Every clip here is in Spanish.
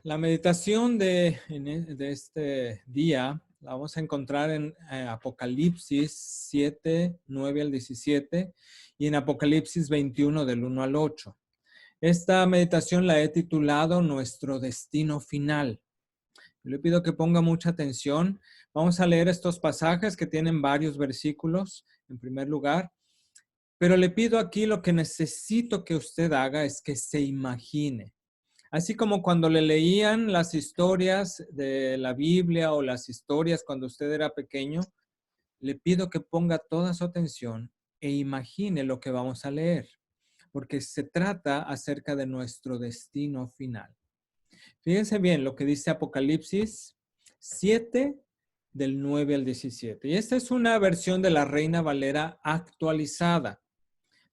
La meditación de este día la vamos a encontrar en Apocalipsis 7, 9 al 17 y en Apocalipsis 21 del 1 al 8. Esta meditación la he titulado Nuestro Destino Final. Le pido que ponga mucha atención. Vamos a leer estos pasajes que tienen varios versículos en primer lugar, pero le pido aquí lo que necesito que usted haga es que se imagine. Así como cuando le leían las historias de la Biblia o las historias cuando usted era pequeño, le pido que ponga toda su atención e imagine lo que vamos a leer, porque se trata acerca de nuestro destino final. Fíjense bien lo que dice Apocalipsis 7 del 9 al 17. Y esta es una versión de la Reina Valera actualizada.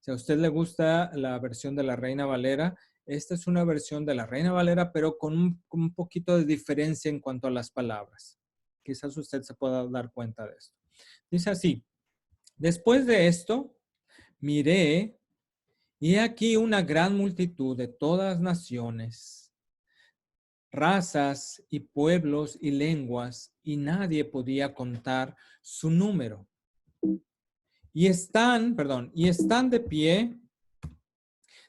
Si a usted le gusta la versión de la Reina Valera, esta es una versión de la Reina Valera, pero con un poquito de diferencia en cuanto a las palabras. Quizás usted se pueda dar cuenta de esto. Dice así: después de esto, miré, y he aquí una gran multitud de todas naciones, razas y pueblos y lenguas, y nadie podía contar su número. Y están de pie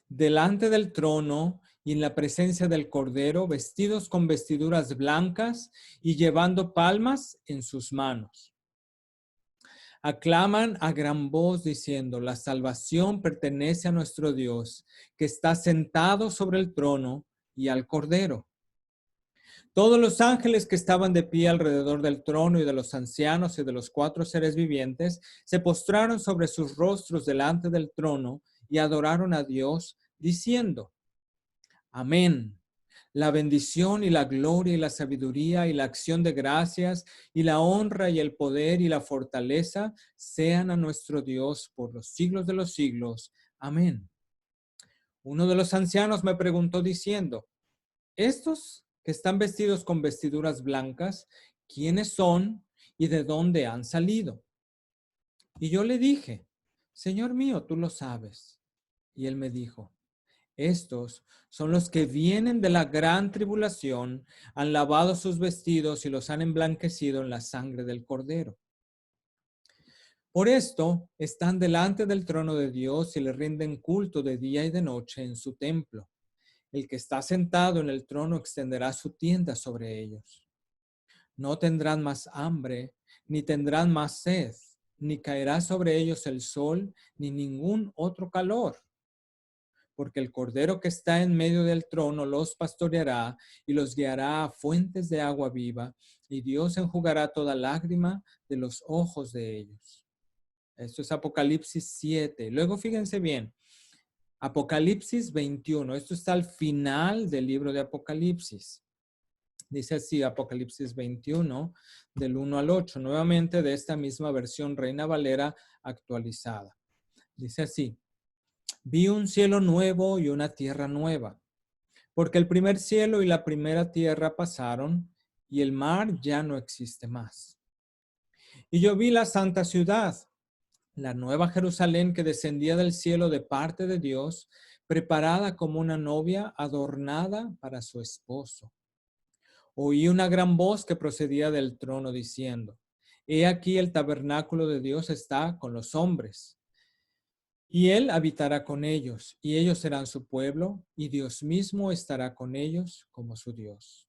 delante del trono y en la presencia del Cordero, vestidos con vestiduras blancas y llevando palmas en sus manos. Aclaman a gran voz diciendo: la salvación pertenece a nuestro Dios, que está sentado sobre el trono, y al Cordero. Todos los ángeles que estaban de pie alrededor del trono y de los ancianos y de los cuatro seres vivientes se postraron sobre sus rostros delante del trono y adoraron a Dios, diciendo: amén. La bendición y la gloria y la sabiduría y la acción de gracias y la honra y el poder y la fortaleza sean a nuestro Dios por los siglos de los siglos. Amén. Uno de los ancianos me preguntó diciendo: estos que están vestidos con vestiduras blancas, ¿quiénes son y de dónde han salido? Y yo le dije: Señor mío, tú lo sabes. Y él me dijo: estos son los que vienen de la gran tribulación, han lavado sus vestidos y los han emblanquecido en la sangre del Cordero. Por esto están delante del trono de Dios y le rinden culto de día y de noche en su templo. El que está sentado en el trono extenderá su tienda sobre ellos. No tendrán más hambre, ni tendrán más sed, ni caerá sobre ellos el sol, ni ningún otro calor, porque el Cordero que está en medio del trono los pastoreará y los guiará a fuentes de agua viva, y Dios enjugará toda lágrima de los ojos de ellos. Esto es Apocalipsis 7. Luego fíjense bien, Apocalipsis 21. Esto está al final del libro de Apocalipsis. Dice así, Apocalipsis 21, del 1 al 8, nuevamente de esta misma versión Reina Valera actualizada. Dice así: vi un cielo nuevo y una tierra nueva, porque el primer cielo y la primera tierra pasaron, y el mar ya no existe más. Y yo vi la santa ciudad, la nueva Jerusalén, que descendía del cielo de parte de Dios, preparada como una novia adornada para su esposo. Oí una gran voz que procedía del trono diciendo: he aquí el tabernáculo de Dios está con los hombres, y él habitará con ellos, y ellos serán su pueblo, y Dios mismo estará con ellos como su Dios.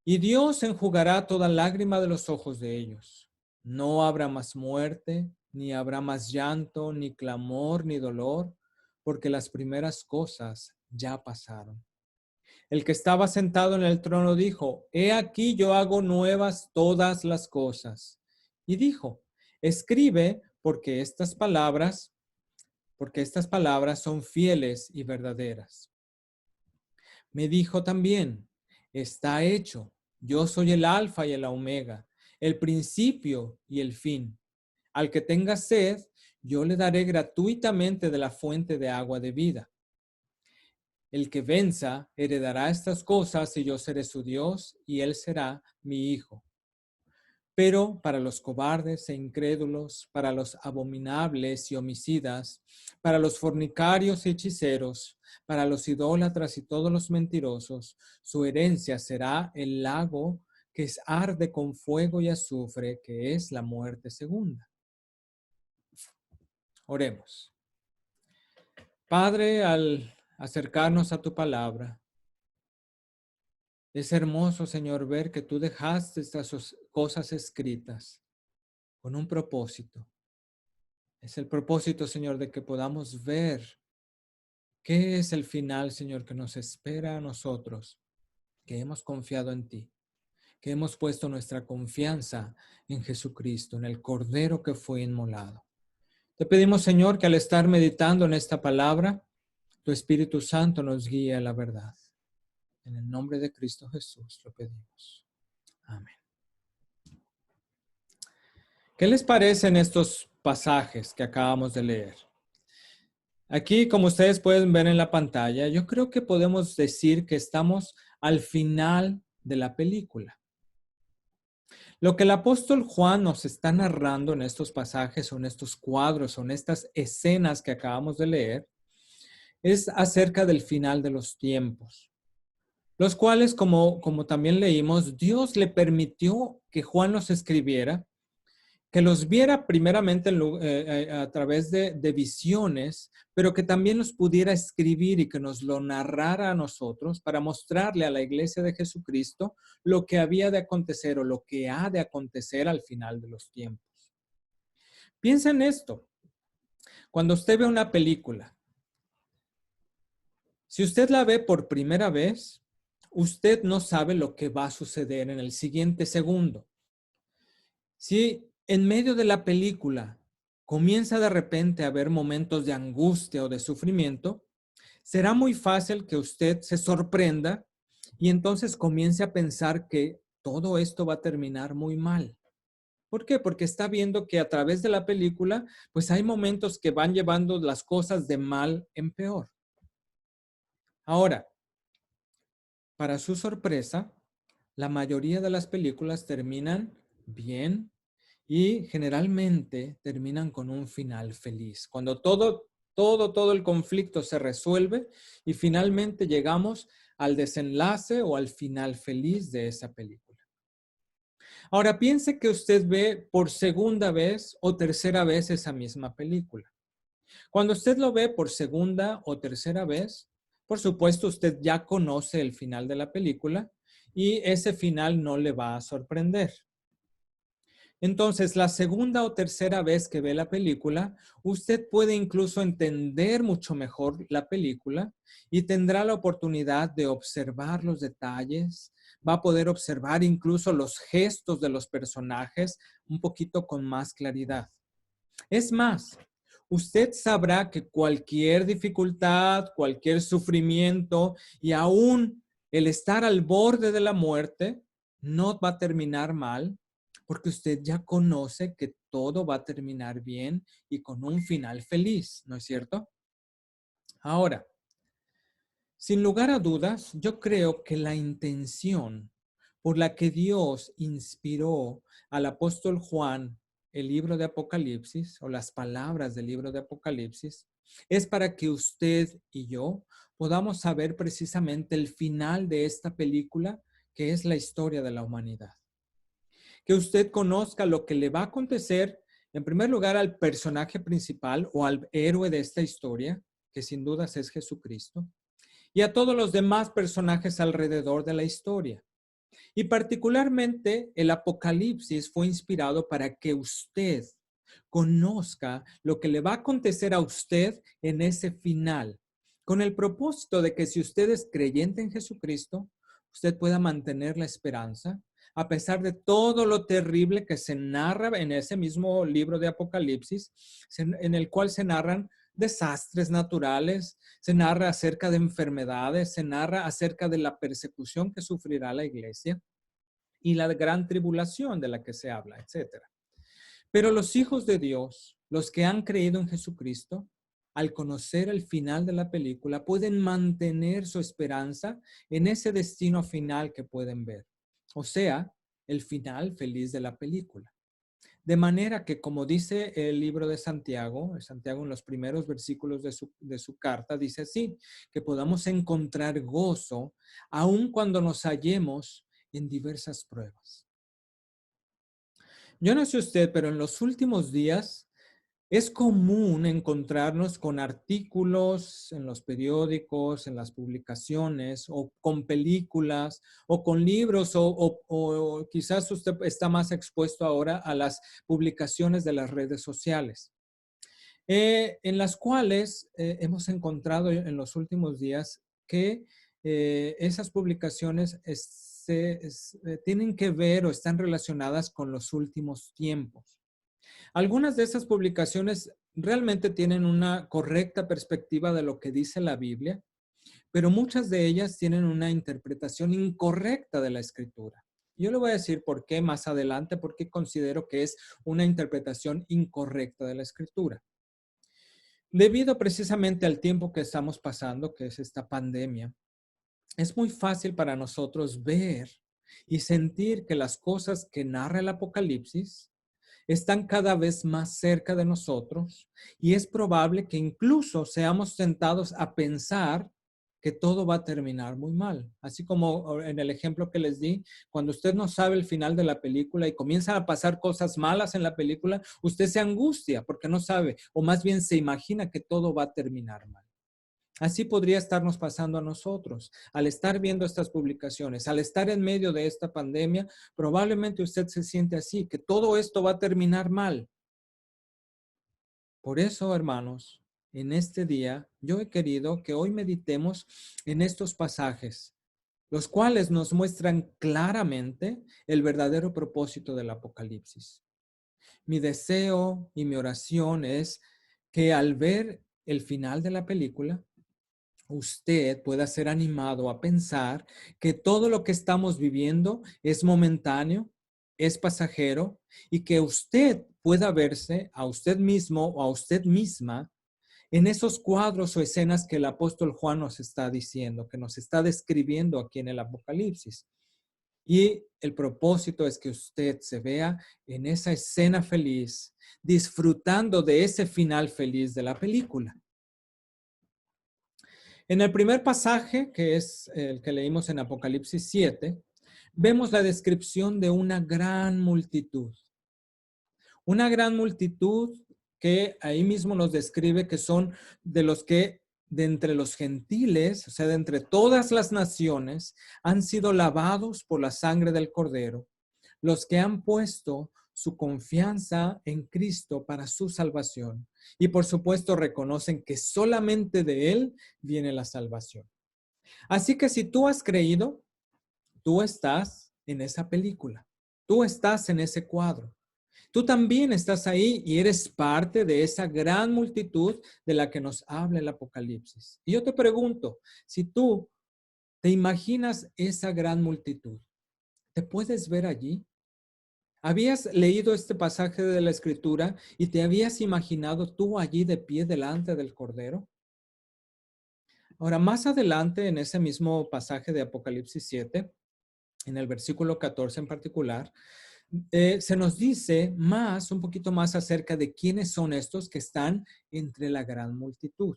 Y Dios enjugará toda lágrima de los ojos de ellos. No habrá más muerte, ni habrá más llanto, ni clamor, ni dolor, porque las primeras cosas ya pasaron. El que estaba sentado en el trono dijo: he aquí yo hago nuevas todas las cosas. Y dijo: escribe, porque estas palabras son fieles y verdaderas. Me dijo también: está hecho. Yo soy el alfa y el omega, el principio y el fin. Al que tenga sed, yo le daré gratuitamente de la fuente de agua de vida. El que venza heredará estas cosas, y yo seré su Dios, y él será mi hijo. Pero para los cobardes e incrédulos, para los abominables y homicidas, para los fornicarios y hechiceros, para los idólatras y todos los mentirosos, su herencia será el lago que arde con fuego y azufre, que es la muerte segunda. Oremos. Padre, al acercarnos a tu palabra, es hermoso, Señor, ver que tú dejaste estas cosas escritas con un propósito. Es el propósito, Señor, de que podamos ver qué es el final, Señor, que nos espera a nosotros, que hemos confiado en ti, que hemos puesto nuestra confianza en Jesucristo, en el Cordero que fue inmolado. Te pedimos, Señor, que al estar meditando en esta palabra, tu Espíritu Santo nos guíe a la verdad. En el nombre de Cristo Jesús lo pedimos. Amén. ¿Qué les parecen estos pasajes que acabamos de leer? Aquí, como ustedes pueden ver en la pantalla, yo creo que podemos decir que estamos al final de la película. Lo que el apóstol Juan nos está narrando en estos pasajes o en estos cuadros o en estas escenas que acabamos de leer es acerca del final de los tiempos, los cuales, como también leímos, Dios le permitió que Juan los escribiera, que los viera primeramente a través de visiones, pero que también los pudiera escribir y que nos lo narrara a nosotros para mostrarle a la iglesia de Jesucristo lo que había de acontecer o lo que ha de acontecer al final de los tiempos. Piensa en esto. Cuando usted ve una película, si usted la ve por primera vez, usted no sabe lo que va a suceder en el siguiente segundo. Si en medio de la película comienza de repente a haber momentos de angustia o de sufrimiento, será muy fácil que usted se sorprenda y entonces comience a pensar que todo esto va a terminar muy mal. ¿Por qué? Porque está viendo que a través de la película, pues hay momentos que van llevando las cosas de mal en peor. Ahora, para su sorpresa, la mayoría de las películas terminan bien y generalmente terminan con un final feliz. Cuando todo el conflicto se resuelve y finalmente llegamos al desenlace o al final feliz de esa película. Ahora piense que usted ve por segunda vez o tercera vez esa misma película. Cuando usted lo ve por segunda o tercera vez, por supuesto usted ya conoce el final de la película y ese final no le va a sorprender. Entonces, la segunda o tercera vez que ve la película, usted puede incluso entender mucho mejor la película y tendrá la oportunidad de observar los detalles, va a poder observar incluso los gestos de los personajes un poquito con más claridad. Es más, usted sabrá que cualquier dificultad, cualquier sufrimiento y aún el estar al borde de la muerte no va a terminar mal, porque usted ya conoce que todo va a terminar bien y con un final feliz, ¿no es cierto? Ahora, sin lugar a dudas, yo creo que la intención por la que Dios inspiró al apóstol Juan el libro de Apocalipsis o las palabras del libro de Apocalipsis es para que usted y yo podamos saber precisamente el final de esta película que es la historia de la humanidad. Que usted conozca lo que le va a acontecer, en primer lugar, al personaje principal o al héroe de esta historia, que sin dudas es Jesucristo, y a todos los demás personajes alrededor de la historia. Y particularmente el Apocalipsis fue inspirado para que usted conozca lo que le va a acontecer a usted en ese final, con el propósito de que si usted es creyente en Jesucristo, usted pueda mantener la esperanza, a pesar de todo lo terrible que se narra en ese mismo libro de Apocalipsis, en el cual se narran desastres naturales, se narra acerca de enfermedades, se narra acerca de la persecución que sufrirá la iglesia y la gran tribulación de la que se habla, etcétera. Pero los hijos de Dios, los que han creído en Jesucristo, al conocer el final de la película, pueden mantener su esperanza en ese destino final que pueden ver. O sea, el final feliz de la película. De manera que, como dice el libro de Santiago en los primeros versículos de su carta, dice así, que podamos encontrar gozo aun cuando nos hallemos en diversas pruebas. Yo no sé usted, pero en los últimos días es común encontrarnos con artículos en los periódicos, en las publicaciones, o con películas, o con libros, o quizás usted está más expuesto ahora a las publicaciones de las redes sociales, en las cuales hemos encontrado en los últimos días que esas publicaciones tienen que ver o están relacionadas con los últimos tiempos. Algunas de esas publicaciones realmente tienen una correcta perspectiva de lo que dice la Biblia, pero muchas de ellas tienen una interpretación incorrecta de la Escritura. Yo le voy a decir por qué más adelante, porque considero que es una interpretación incorrecta de la Escritura. Debido precisamente al tiempo que estamos pasando, que es esta pandemia, es muy fácil para nosotros ver y sentir que las cosas que narra el Apocalipsis están cada vez más cerca de nosotros y es probable que incluso seamos tentados a pensar que todo va a terminar muy mal. Así como en el ejemplo que les di, cuando usted no sabe el final de la película y comienzan a pasar cosas malas en la película, usted se angustia porque no sabe, o más bien se imagina que todo va a terminar mal. Así podría estarnos pasando a nosotros. Al estar viendo estas publicaciones, al estar en medio de esta pandemia, probablemente usted se siente así, que todo esto va a terminar mal. Por eso, hermanos, en este día yo he querido que hoy meditemos en estos pasajes, los cuales nos muestran claramente el verdadero propósito del Apocalipsis. Mi deseo y mi oración es que al ver el final de la película, usted pueda ser animado a pensar que todo lo que estamos viviendo es momentáneo, es pasajero y que usted pueda verse a usted mismo o a usted misma en esos cuadros o escenas que el apóstol Juan nos está diciendo, que nos está describiendo aquí en el Apocalipsis. Y el propósito es que usted se vea en esa escena feliz, disfrutando de ese final feliz de la película. En el primer pasaje, que es el que leímos en Apocalipsis 7, vemos la descripción de una gran multitud. Una gran multitud que ahí mismo nos describe que son de los que de entre los gentiles, o sea, de entre todas las naciones, han sido lavados por la sangre del Cordero, los que han puesto su confianza en Cristo para su salvación. Y por supuesto reconocen que solamente de Él viene la salvación. Así que si tú has creído, tú estás en esa película. Tú estás en ese cuadro. Tú también estás ahí y eres parte de esa gran multitud de la que nos habla el Apocalipsis. Y yo te pregunto, si tú te imaginas esa gran multitud, ¿te puedes ver allí? ¿Habías leído este pasaje de la Escritura y te habías imaginado tú allí de pie delante del Cordero? Ahora, más adelante en ese mismo pasaje de Apocalipsis 7, en el versículo 14 en particular, se nos dice un poquito más acerca de quiénes son estos que están entre la gran multitud.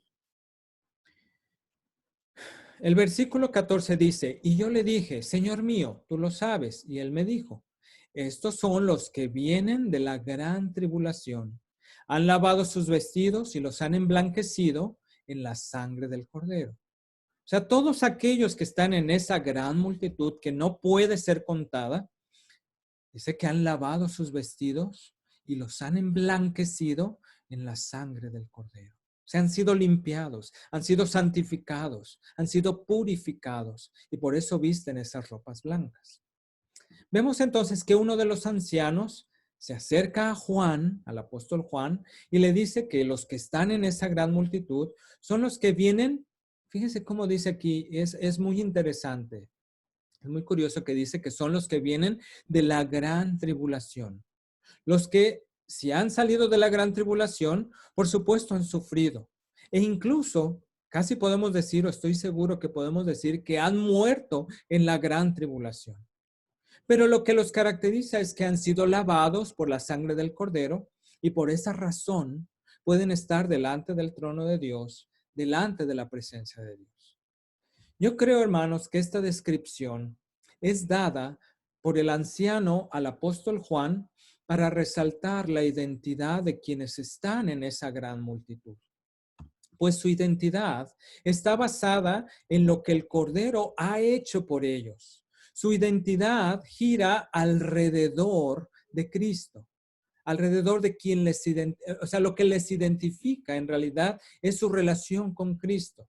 El versículo 14 dice, y yo le dije, Señor mío, tú lo sabes. Y él me dijo, estos son los que vienen de la gran tribulación. Han lavado sus vestidos y los han emblanquecido en la sangre del Cordero. O sea, todos aquellos que están en esa gran multitud que no puede ser contada, dice que han lavado sus vestidos y los han emblanquecido en la sangre del Cordero. Se han sido limpiados, han sido santificados, han sido purificados y por eso visten esas ropas blancas. Vemos entonces que uno de los ancianos se acerca a Juan, al apóstol Juan, y le dice que los que están en esa gran multitud son los que vienen. Fíjense cómo dice aquí, es muy interesante. Es muy curioso que dice que son los que vienen de la gran tribulación. Los que, si han salido de la gran tribulación, por supuesto han sufrido. E incluso, casi podemos decir, o estoy seguro que podemos decir, que han muerto en la gran tribulación. Pero lo que los caracteriza es que han sido lavados por la sangre del Cordero y por esa razón pueden estar delante del trono de Dios, delante de la presencia de Dios. Yo creo, hermanos, que esta descripción es dada por el anciano al apóstol Juan para resaltar la identidad de quienes están en esa gran multitud. Pues su identidad está basada en lo que el Cordero ha hecho por ellos. Su identidad gira alrededor de Cristo, alrededor de quien lo que les identifica en realidad es su relación con Cristo.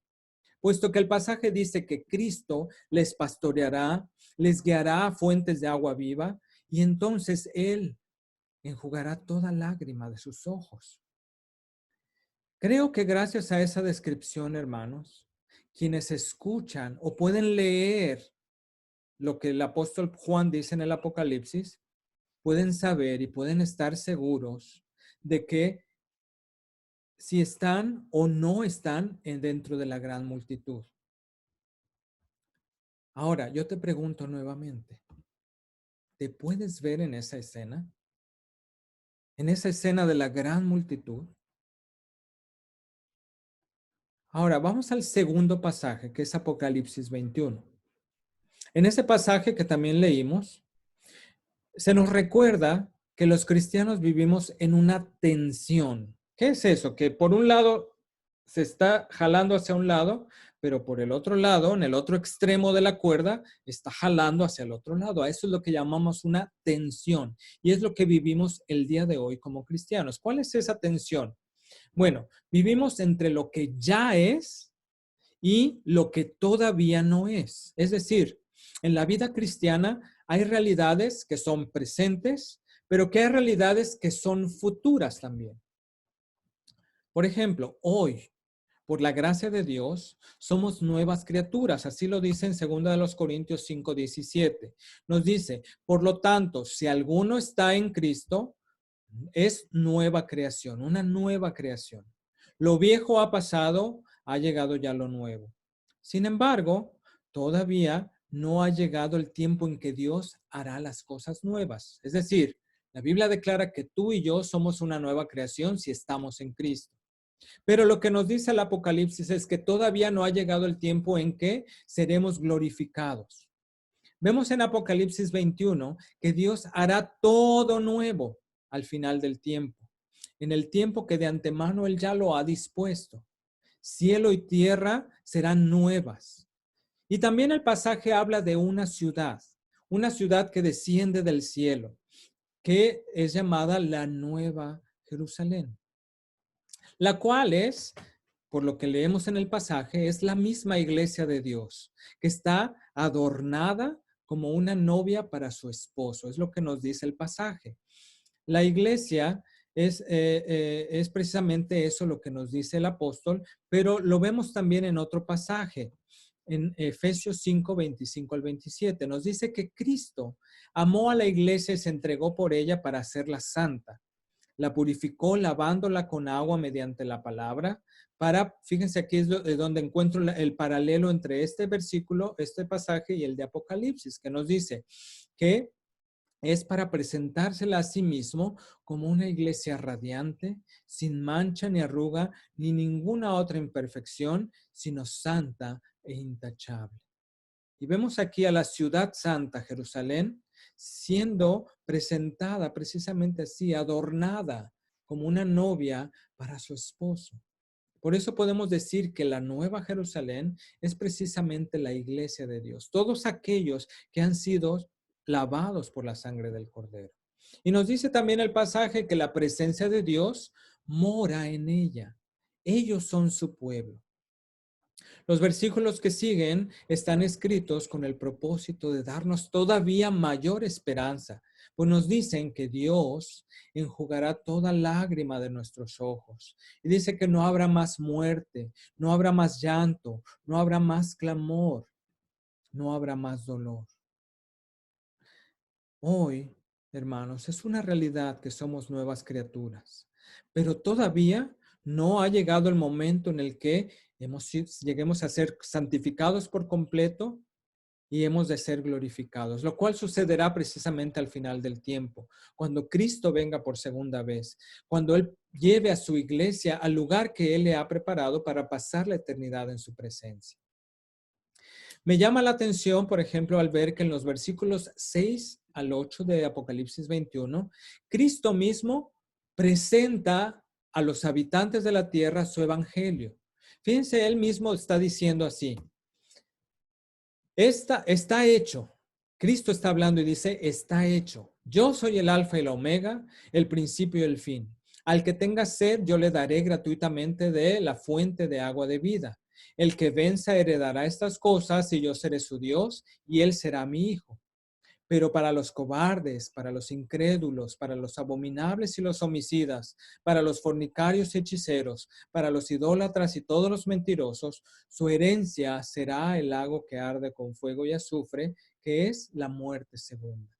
Puesto que el pasaje dice que Cristo les pastoreará, les guiará a fuentes de agua viva, y entonces Él enjugará toda lágrima de sus ojos. Creo que gracias a esa descripción, hermanos, quienes escuchan o pueden leer lo que el apóstol Juan dice en el Apocalipsis, pueden saber y pueden estar seguros de que si están o no están dentro de la gran multitud. Ahora, yo te pregunto nuevamente, ¿te puedes ver en esa escena? En esa escena de la gran multitud. Ahora, vamos al segundo pasaje, que es Apocalipsis 21. En ese pasaje que también leímos, se nos recuerda que los cristianos vivimos en una tensión. ¿Qué es eso? Que por un lado se está jalando hacia un lado, pero por el otro lado, en el otro extremo de la cuerda, está jalando hacia el otro lado. A eso es lo que llamamos una tensión. Y es lo que vivimos el día de hoy como cristianos. ¿Cuál es esa tensión? Bueno, vivimos entre lo que ya es y lo que todavía no es. Es decir, en la vida cristiana hay realidades que son presentes, pero que hay realidades que son futuras también. Por ejemplo, hoy, por la gracia de Dios, somos nuevas criaturas. Así lo dice en 2 Corintios 5:17. Nos dice, por lo tanto, si alguno está en Cristo, es nueva creación, una nueva creación. Lo viejo ha pasado, ha llegado ya lo nuevo. Sin embargo, todavía no ha llegado el tiempo en que Dios hará las cosas nuevas. Es decir, la Biblia declara que tú y yo somos una nueva creación si estamos en Cristo. Pero lo que nos dice el Apocalipsis es que todavía no ha llegado el tiempo en que seremos glorificados. Vemos en Apocalipsis 21 que Dios hará todo nuevo al final del tiempo, en el tiempo que de antemano Él ya lo ha dispuesto. Cielo y tierra serán nuevas. Y también el pasaje habla de una ciudad que desciende del cielo, que es llamada la Nueva Jerusalén, la cual es, por lo que leemos en el pasaje, es la misma iglesia de Dios, que está adornada como una novia para su esposo. Es lo que nos dice el pasaje. La iglesia es precisamente eso lo que nos dice el apóstol, pero lo vemos también en otro pasaje, en Efesios 5, 25 al 27. Nos dice que Cristo amó a la iglesia y se entregó por ella para hacerla santa. La purificó lavándola con agua mediante la palabra fíjense aquí es donde encuentro el paralelo entre este versículo, este pasaje y el de Apocalipsis, que nos dice que es para presentársela a sí mismo como una iglesia radiante, sin mancha ni arruga, ni ninguna otra imperfección, sino santa e intachable. Y vemos aquí a la ciudad santa, Jerusalén, siendo presentada precisamente así, adornada como una novia para su esposo. Por eso podemos decir que la Nueva Jerusalén es precisamente la iglesia de Dios. Todos aquellos que han sido lavados por la sangre del Cordero. Y nos dice también el pasaje que la presencia de Dios mora en ella. Ellos son su pueblo. Los versículos que siguen están escritos con el propósito de darnos todavía mayor esperanza, pues nos dicen que Dios enjugará toda lágrima de nuestros ojos. Y dice que no habrá más muerte, no habrá más llanto, no habrá más clamor, no habrá más dolor. Hoy, hermanos, es una realidad que somos nuevas criaturas, pero todavía no ha llegado el momento en el que lleguemos a ser santificados por completo y hemos de ser glorificados, lo cual sucederá precisamente al final del tiempo, cuando Cristo venga por segunda vez, cuando Él lleve a su iglesia al lugar que Él le ha preparado para pasar la eternidad en su presencia. Me llama la atención, por ejemplo, al ver que en los versículos 6 al 8 de Apocalipsis 21, Cristo mismo presenta a los habitantes de la tierra su evangelio. Fíjense, Él mismo está diciendo así: está hecho. Cristo está hablando y dice, está hecho. Yo soy el alfa y la omega, el principio y el fin. Al que tenga sed, yo le daré gratuitamente de la fuente de agua de vida. El que venza heredará estas cosas y yo seré su Dios y él será mi hijo. Pero para los cobardes, para los incrédulos, para los abominables y los homicidas, para los fornicarios y hechiceros, para los idólatras y todos los mentirosos, su herencia será el lago que arde con fuego y azufre, que es la muerte segunda.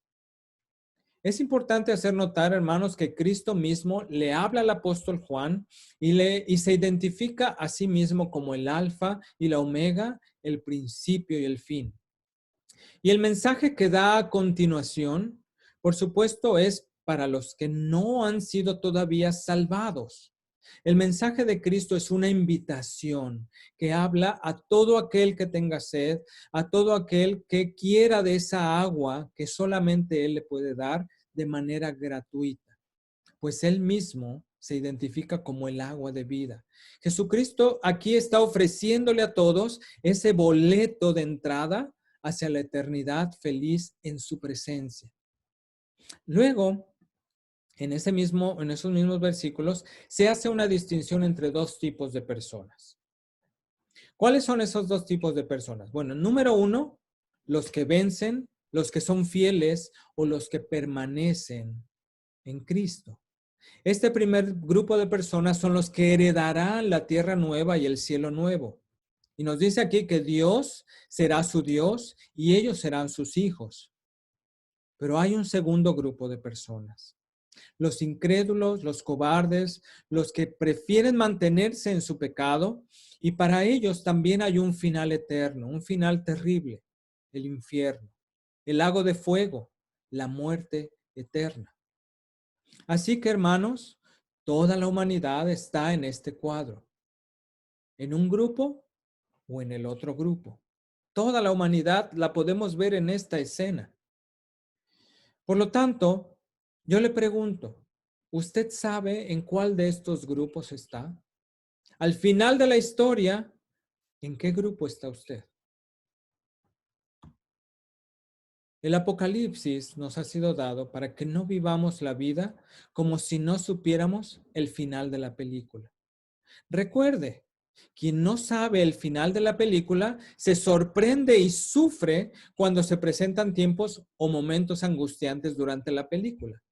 Es importante hacer notar, hermanos, que Cristo mismo le habla al apóstol Juan y se identifica a sí mismo como el alfa y la omega, el principio y el fin. Y el mensaje que da a continuación, por supuesto, es para los que no han sido todavía salvados. El mensaje de Cristo es una invitación que habla a todo aquel que tenga sed, a todo aquel que quiera de esa agua que solamente Él le puede dar de manera gratuita, pues Él mismo se identifica como el agua de vida. Jesucristo aquí está ofreciéndole a todos ese boleto de entrada hacia la eternidad feliz en su presencia. Luego, en esos mismos versículos, se hace una distinción entre dos tipos de personas. ¿Cuáles son esos dos tipos de personas? Bueno, número uno, los que vencen, los que son fieles o los que permanecen en Cristo. Este primer grupo de personas son los que heredarán la tierra nueva y el cielo nuevo. Y nos dice aquí que Dios será su Dios y ellos serán sus hijos. Pero hay un segundo grupo de personas. Los incrédulos, los cobardes, los que prefieren mantenerse en su pecado, y para ellos también hay un final eterno, un final terrible, el infierno, el lago de fuego, la muerte eterna. Así que, hermanos, toda la humanidad está en este cuadro, en un grupo o en el otro grupo. Toda la humanidad la podemos ver en esta escena. Por lo tanto, yo le pregunto, ¿usted sabe en cuál de estos grupos está? Al final de la historia, ¿en qué grupo está usted? El Apocalipsis nos ha sido dado para que no vivamos la vida como si no supiéramos el final de la película. Recuerde, quien no sabe el final de la película se sorprende y sufre cuando se presentan tiempos o momentos angustiantes durante la película.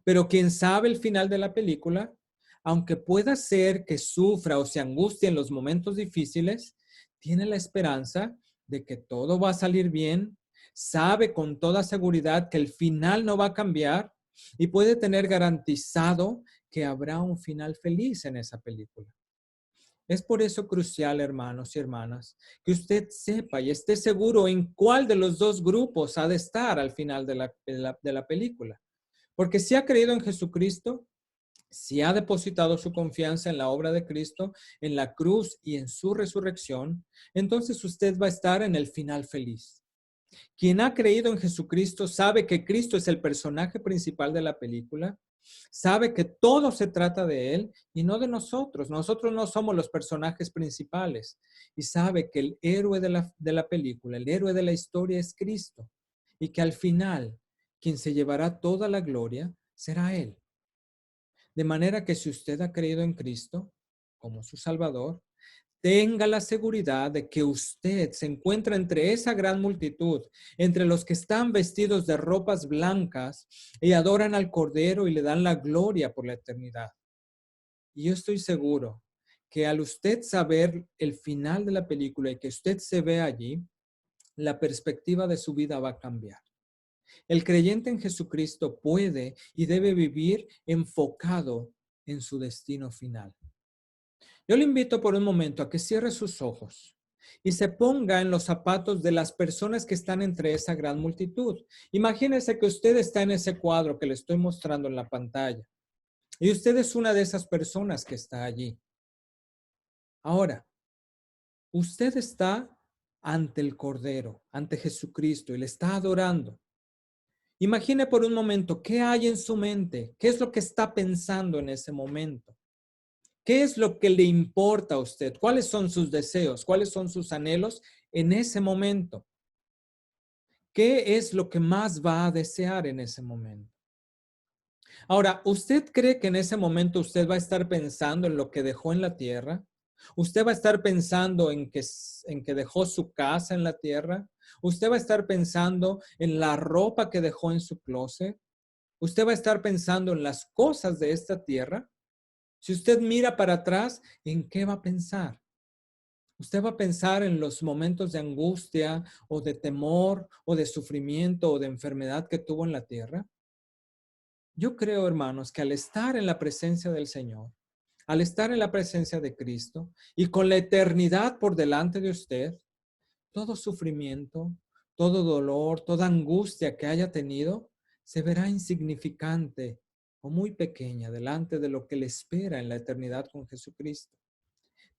Pero quien sabe el final de la película, aunque pueda ser que sufra o se angustie en los momentos difíciles, tiene la esperanza de que todo va a salir bien, sabe con toda seguridad que el final no va a cambiar y puede tener garantizado que habrá un final feliz en esa película. Es por eso crucial, hermanos y hermanas, que usted sepa y esté seguro en cuál de los dos grupos ha de estar al final de la película. Porque si ha creído en Jesucristo, si ha depositado su confianza en la obra de Cristo, en la cruz y en su resurrección, entonces usted va a estar en el final feliz. Quien ha creído en Jesucristo sabe que Cristo es el personaje principal de la película, sabe que todo se trata de Él y no de nosotros. Nosotros no somos los personajes principales y sabe que el héroe de la película, el héroe de la historia es Cristo y que al final quien se llevará toda la gloria será Él. De manera que si usted ha creído en Cristo como su Salvador, tenga la seguridad de que usted se encuentra entre esa gran multitud, entre los que están vestidos de ropas blancas y adoran al Cordero y le dan la gloria por la eternidad. Y yo estoy seguro que al usted saber el final de la película y que usted se ve allí, la perspectiva de su vida va a cambiar. El creyente en Jesucristo puede y debe vivir enfocado en su destino final. Yo le invito por un momento a que cierre sus ojos y se ponga en los zapatos de las personas que están entre esa gran multitud. Imagínese que usted está en ese cuadro que le estoy mostrando en la pantalla y usted es una de esas personas que está allí. Ahora, usted está ante el Cordero, ante Jesucristo y le está adorando. Imagine por un momento qué hay en su mente, qué es lo que está pensando en ese momento. ¿Qué es lo que le importa a usted? ¿Cuáles son sus deseos? ¿Cuáles son sus anhelos en ese momento? ¿Qué es lo que más va a desear en ese momento? Ahora, ¿usted cree que en ese momento usted va a estar pensando en lo que dejó en la tierra? ¿Usted va a estar pensando en que dejó su casa en la tierra? ¿Usted va a estar pensando en la ropa que dejó en su closet? ¿Usted va a estar pensando en las cosas de esta tierra? Si usted mira para atrás, ¿en qué va a pensar? Usted va a pensar en los momentos de angustia o de temor o de sufrimiento o de enfermedad que tuvo en la tierra. Yo creo, hermanos, que al estar en la presencia del Señor, al estar en la presencia de Cristo y con la eternidad por delante de usted, todo sufrimiento, todo dolor, toda angustia que haya tenido, se verá insignificante o muy pequeña delante de lo que le espera en la eternidad con Jesucristo.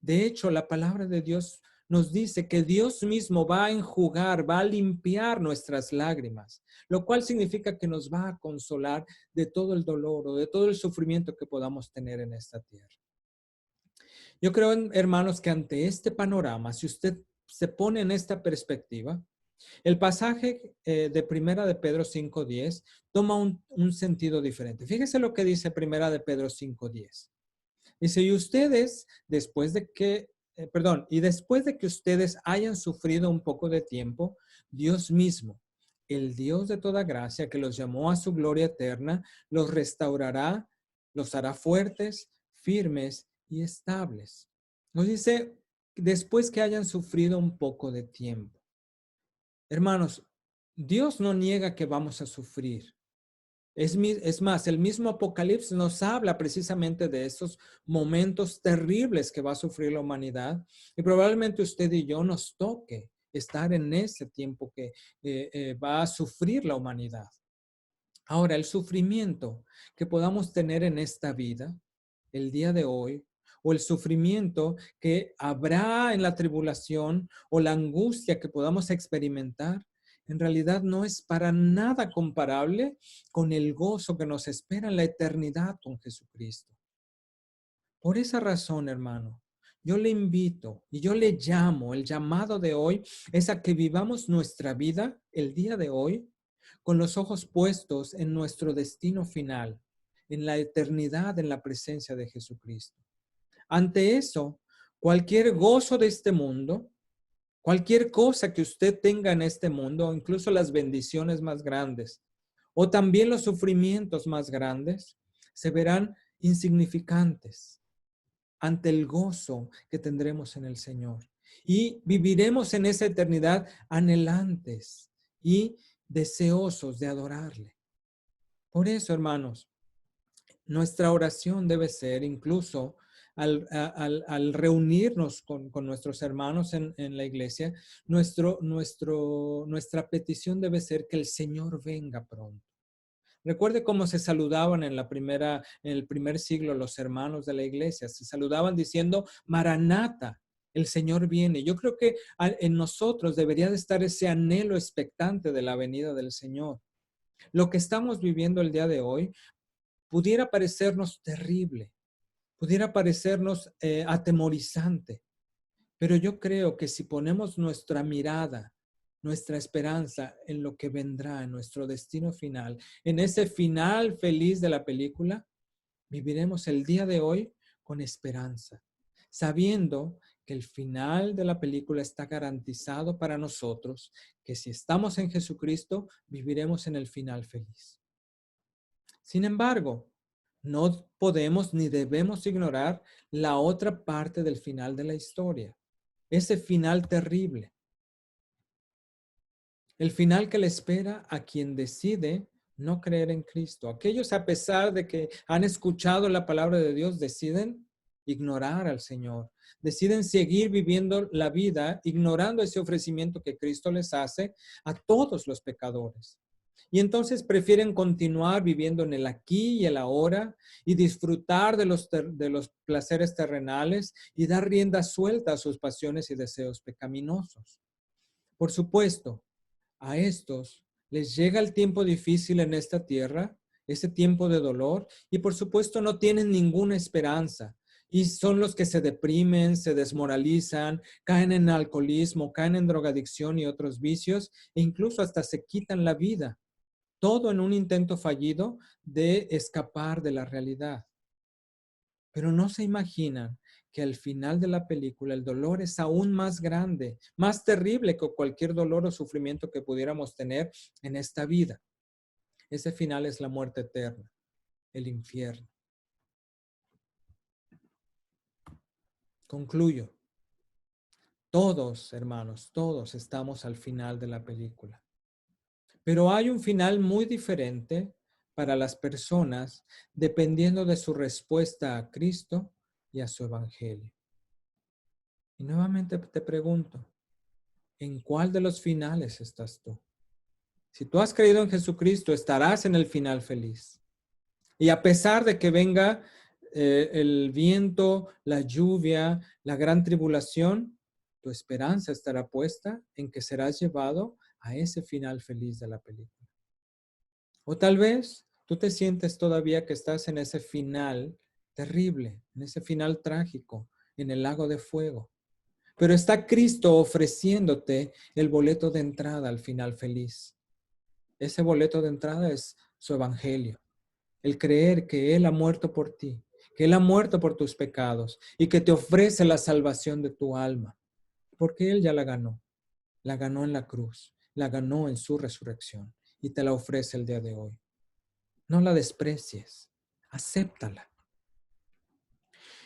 De hecho, la palabra de Dios nos dice que Dios mismo va a enjugar, va a limpiar nuestras lágrimas, lo cual significa que nos va a consolar de todo el dolor o de todo el sufrimiento que podamos tener en esta tierra. Yo creo, hermanos, que ante este panorama, si usted se pone en esta perspectiva, el pasaje de Primera de Pedro 5:10 toma un sentido diferente. Fíjese lo que dice Primera de Pedro 5:10. Dice, y ustedes, después de que ustedes hayan sufrido un poco de tiempo, Dios mismo, el Dios de toda gracia, que los llamó a su gloria eterna, los restaurará, los hará fuertes, firmes y estables. Nos dice, después que hayan sufrido un poco de tiempo. Hermanos, Dios no niega que vamos a sufrir. Es más, el mismo Apocalipsis nos habla precisamente de esos momentos terribles que va a sufrir la humanidad y probablemente usted y yo nos toque estar en ese tiempo que va a sufrir la humanidad. Ahora, el sufrimiento que podamos tener en esta vida, el día de hoy, o el sufrimiento que habrá en la tribulación, o la angustia que podamos experimentar, en realidad no es para nada comparable con el gozo que nos espera en la eternidad con Jesucristo. Por esa razón, hermano, yo le invito y yo le llamo, el llamado de hoy es a que vivamos nuestra vida el día de hoy con los ojos puestos en nuestro destino final, en la eternidad, en la presencia de Jesucristo. Ante eso, cualquier gozo de este mundo, cualquier cosa que usted tenga en este mundo, incluso las bendiciones más grandes, o también los sufrimientos más grandes, se verán insignificantes ante el gozo que tendremos en el Señor. Y viviremos en esa eternidad anhelantes y deseosos de adorarle. Por eso, hermanos, nuestra oración debe ser incluso al reunirnos con nuestros hermanos en la iglesia, nuestra petición debe ser que el Señor venga pronto. Recuerde cómo se saludaban en el primer siglo los hermanos de la iglesia. Se saludaban diciendo, Maranata, el Señor viene. Yo creo que en nosotros debería de estar ese anhelo expectante de la venida del Señor. Lo que estamos viviendo el día de hoy pudiera parecernos terrible, pudiera parecernos atemorizante, pero yo creo que si ponemos nuestra mirada, nuestra esperanza en lo que vendrá, en nuestro destino final, en ese final feliz de la película, viviremos el día de hoy con esperanza, sabiendo que el final de la película está garantizado para nosotros, que si estamos en Jesucristo, viviremos en el final feliz. Sin embargo, no podemos ni debemos ignorar la otra parte del final de la historia, ese final terrible. El final que le espera a quien decide no creer en Cristo. Aquellos, a pesar de que han escuchado la palabra de Dios, deciden ignorar al Señor. Deciden seguir viviendo la vida ignorando ese ofrecimiento que Cristo les hace a todos los pecadores. Y entonces prefieren continuar viviendo en el aquí y el ahora y disfrutar de los placeres terrenales y dar rienda suelta a sus pasiones y deseos pecaminosos. Por supuesto, a estos les llega el tiempo difícil en esta tierra, ese tiempo de dolor, y por supuesto no tienen ninguna esperanza. Y son los que se deprimen, se desmoralizan, caen en alcoholismo, caen en drogadicción y otros vicios, e incluso hasta se quitan la vida. Todo en un intento fallido de escapar de la realidad. Pero no se imaginan que al final de la película el dolor es aún más grande, más terrible que cualquier dolor o sufrimiento que pudiéramos tener en esta vida. Ese final es la muerte eterna, el infierno. Concluyo. Todos, hermanos, todos estamos al final de la película. Pero hay un final muy diferente para las personas dependiendo de su respuesta a Cristo y a su evangelio. Y nuevamente te pregunto, ¿en cuál de los finales estás tú? Si tú has creído en Jesucristo, estarás en el final feliz. Y a pesar de que venga el viento, la lluvia, la gran tribulación, tu esperanza estará puesta en que serás llevado a ese final feliz de la película. O tal vez tú te sientes todavía que estás en ese final terrible, en ese final trágico, en el lago de fuego. Pero está Cristo ofreciéndote el boleto de entrada al final feliz. Ese boleto de entrada es su evangelio. El creer que Él ha muerto por ti, que Él ha muerto por tus pecados y que te ofrece la salvación de tu alma. Porque Él ya la ganó en la cruz, la ganó en su resurrección y te la ofrece el día de hoy. No la desprecies, acéptala.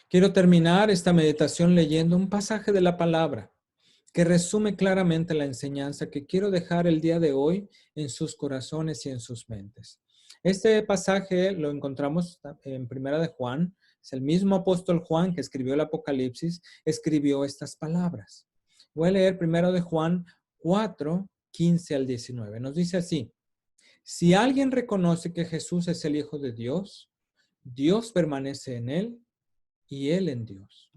Quiero terminar esta meditación leyendo un pasaje de la palabra que resume claramente la enseñanza que quiero dejar el día de hoy en sus corazones y en sus mentes. Este pasaje lo encontramos en Primera de Juan. Es el mismo apóstol Juan que escribió el Apocalipsis, escribió estas palabras. Voy a leer Primero de Juan 4, 15 al 19. Nos dice así: si alguien reconoce que Jesús es el Hijo de Dios, Dios permanece en él y él en Dios.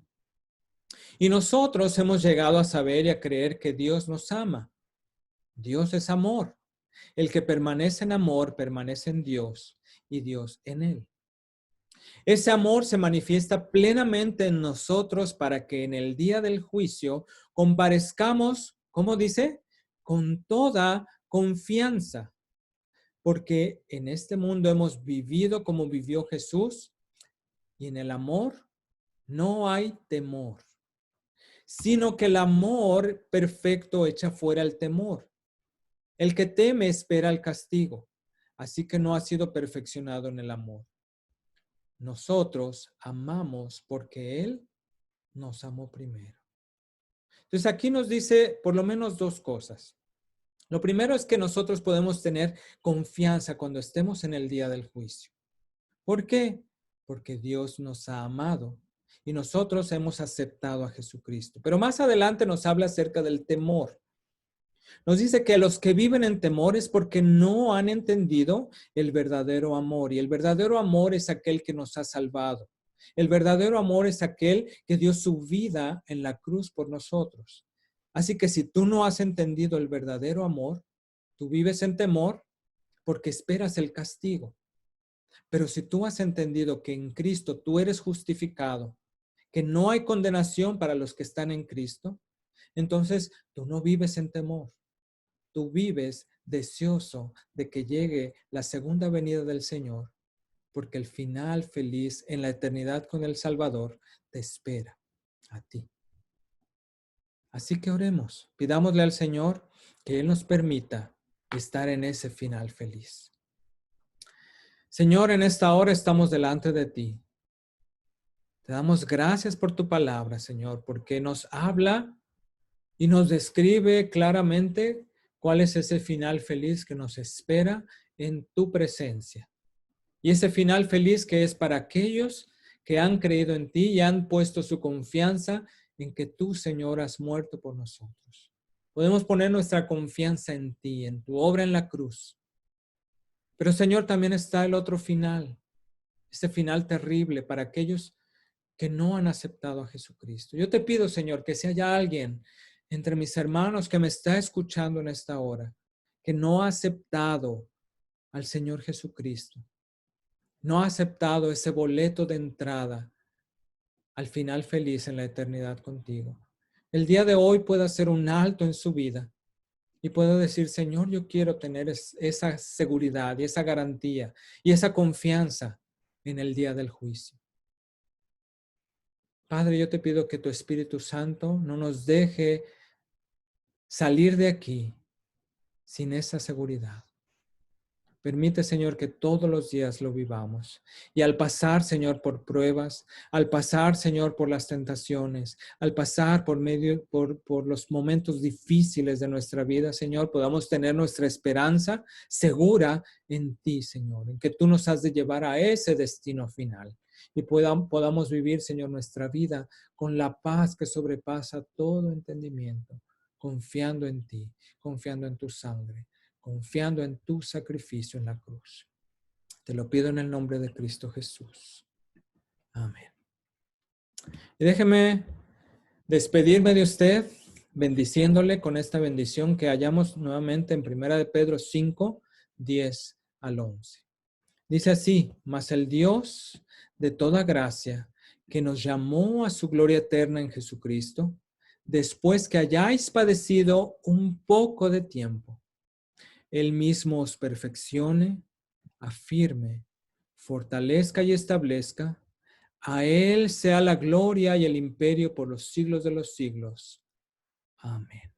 Y nosotros hemos llegado a saber y a creer que Dios nos ama. Dios es amor. El que permanece en amor permanece en Dios y Dios en él. Ese amor se manifiesta plenamente en nosotros para que en el día del juicio comparezcamos, ¿cómo dice? Con toda confianza. Porque en este mundo hemos vivido como vivió Jesús y en el amor no hay temor, sino que el amor perfecto echa fuera el temor. El que teme espera el castigo, así que no ha sido perfeccionado en el amor. Nosotros amamos porque Él nos amó primero. Entonces aquí nos dice por lo menos dos cosas. Lo primero es que nosotros podemos tener confianza cuando estemos en el día del juicio. ¿Por qué? Porque Dios nos ha amado y nosotros hemos aceptado a Jesucristo. Pero más adelante nos habla acerca del temor. Nos dice que los que viven en temor es porque no han entendido el verdadero amor. Y el verdadero amor es aquel que nos ha salvado. El verdadero amor es aquel que dio su vida en la cruz por nosotros. Así que si tú no has entendido el verdadero amor, tú vives en temor porque esperas el castigo. Pero si tú has entendido que en Cristo tú eres justificado, que no hay condenación para los que están en Cristo, entonces tú no vives en temor. Tú vives deseoso de que llegue la segunda venida del Señor, porque el final feliz en la eternidad con el Salvador te espera a ti. Así que oremos, pidámosle al Señor que Él nos permita estar en ese final feliz. Señor, en esta hora estamos delante de ti. Te damos gracias por tu palabra, Señor, porque nos habla y nos describe claramente cuál es ese final feliz que nos espera en tu presencia. Y ese final feliz que es para aquellos que han creído en ti y han puesto su confianza en que tú, Señor, has muerto por nosotros. Podemos poner nuestra confianza en ti, en tu obra en la cruz. Pero, Señor, también está el otro final, este final terrible para aquellos que no han aceptado a Jesucristo. Yo te pido, Señor, que si hay alguien entre mis hermanos que me está escuchando en esta hora, que no ha aceptado al Señor Jesucristo, no ha aceptado ese boleto de entrada al final feliz en la eternidad contigo. El día de hoy pueda hacer un alto en su vida y puedo decir, Señor, yo quiero tener esa seguridad y esa garantía y esa confianza en el día del juicio. Padre, yo te pido que tu Espíritu Santo no nos deje salir de aquí sin esa seguridad. Permite, Señor, que todos los días lo vivamos. Y al pasar, Señor, por pruebas, al pasar, Señor, por las tentaciones, al pasar por los momentos difíciles de nuestra vida, Señor, podamos tener nuestra esperanza segura en ti, Señor, en que tú nos has de llevar a ese destino final. Y podamos vivir, Señor, nuestra vida con la paz que sobrepasa todo entendimiento, confiando en ti, confiando en tu sangre, confiando en tu sacrificio en la cruz. Te lo pido en el nombre de Cristo Jesús. Amén. Y déjeme despedirme de usted, bendiciéndole con esta bendición que hallamos nuevamente en 1 de Pedro 5, 10 al 11. Dice así: mas el Dios de toda gracia, que nos llamó a su gloria eterna en Jesucristo, después que hayáis padecido un poco de tiempo, Él mismo os perfeccione, afirme, fortalezca y establezca. A Él sea la gloria y el imperio por los siglos de los siglos. Amén.